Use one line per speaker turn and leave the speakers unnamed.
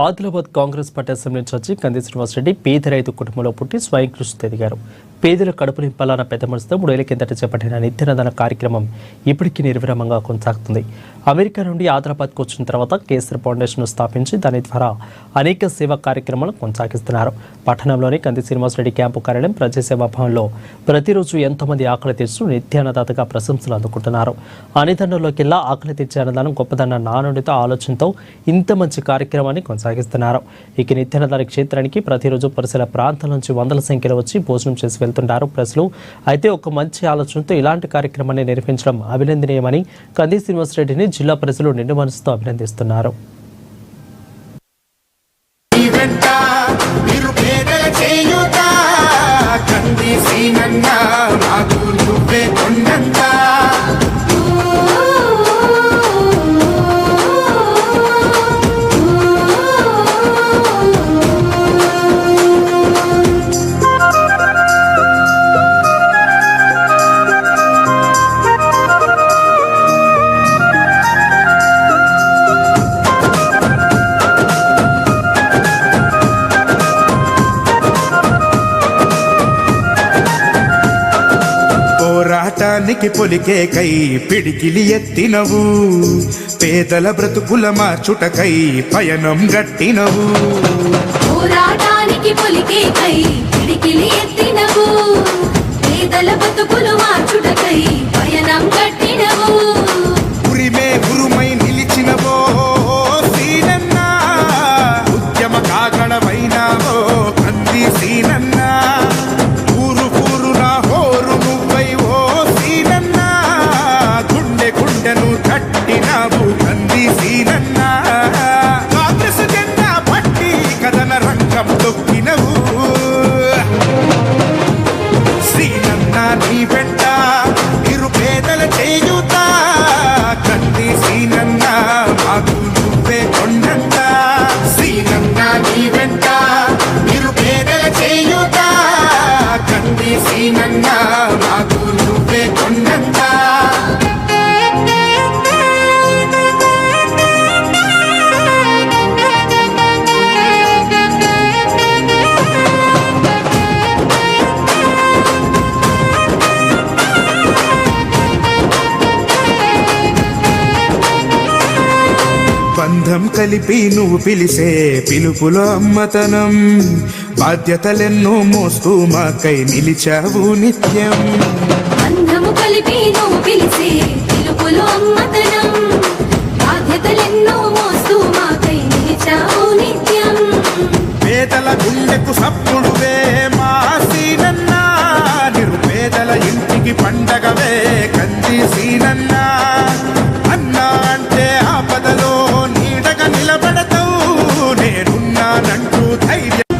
Adilabad Congress party assembly incharge Kandi Srinivasa Reddy పేద రైతు కుటుంబంలో పుట్టి స్వయం కృషితో ఎదిగారు. పేదల కడుపు నింపాలన్న పెద్ద మనసుతో 3 ఏళ్ల కిందట చేపట్టిన నిత్యాన్నదాన కార్యక్రమం ఇప్పటికీ నిర్విరామంగా కొనసాగుతుంది. అమెరికా నుండి ఆదిలాబాద్కు వచ్చిన తర్వాత కేసర్ ఫౌండేషన్ స్థాపించి దాని ద్వారా అనేక సేవా కార్యక్రమాలు కొనసాగిస్తున్నారు. పట్టణంలోని కంది శ్రీనివాసరెడ్డి క్యాంపు కార్యాలయం ప్రజాసేవా భవన్లో ప్రతిరోజు ఎంతోమంది ఆకలి తీర్చు నిత్యాన్నదాతగా ప్రశంసలు అందుకుంటున్నారు. అన్నదానంలోకెల్లా ఆకలి తీర్చే అన్నదానం గొప్పదన్న నానుడితో ఆలోచనతో ఇంత మంచి కార్యక్రమాన్ని కొనసాగిస్తున్నారు. ఇక నిత్యాన్నదాన క్షేత్రానికి ప్రతిరోజు పరిసర ప్రాంతాల నుంచి వందల సంఖ్యలో వచ్చి భోజనం చేసి వెళ్తుంటారు ప్రజలు. అయితే ఒక మంచి ఆలోచనతో ఇలాంటి కార్యక్రమాన్ని నిర్వహించడం అభినందనీయమని కంది శ్రీనివాసరెడ్డిని జిల్లా ప్రజలు నిండు మనసుతో అభినందిస్తున్నారు.
పోరాటానికి పొలికే కై పిడికిలి ఎత్తినవు, పేదల బ్రతుకుల మార్చుటకై పయనం గట్టినవు.
పోరాటానికి పొలికే కై పిడికిలి ఎత్తినవు, పేదల బ్రతుకులు మార్చుటకై పయనం గట్టినవు.
ఉరిమే గురుమై నిలిచినవో సీనన్న, ఉద్యమ కాగడమైనావో కంది సీనన్న. శ్రీనన్న నీ వెంట నిరుపేదల చేయుత, కంది శ్రీనన్న మాకు నువ్వే కొండంత. శ్రీనన్న నీ వెంట నిరుపేదల చేయుత, కంది శ్రీనన్న మాకు నువ్వే కొండంత. బంధం కలిపి నువ్వు పిలిసే పిలుపులో అమ్మతనం, బాధ్యతలెన్నో మోస్తూ మాకై నిలిచావు నిత్యం.
బంధము కలిపి నువ్వు పిలిసే పిలుపులో అమ్మతనం, బాధ్యతలెన్నో మోస్తూ మాకై నిలిచావు నిత్యం.
పేదల గుండెకు సప్పుడువే మా సీనన్న, నిరుపేదల ఇంటికి పండగవే కంది సీనన్న. అన్నా అంటే ఆపదలో నీడగా నిలబడతావు, నేనున్నానంటూ ధైర్యం.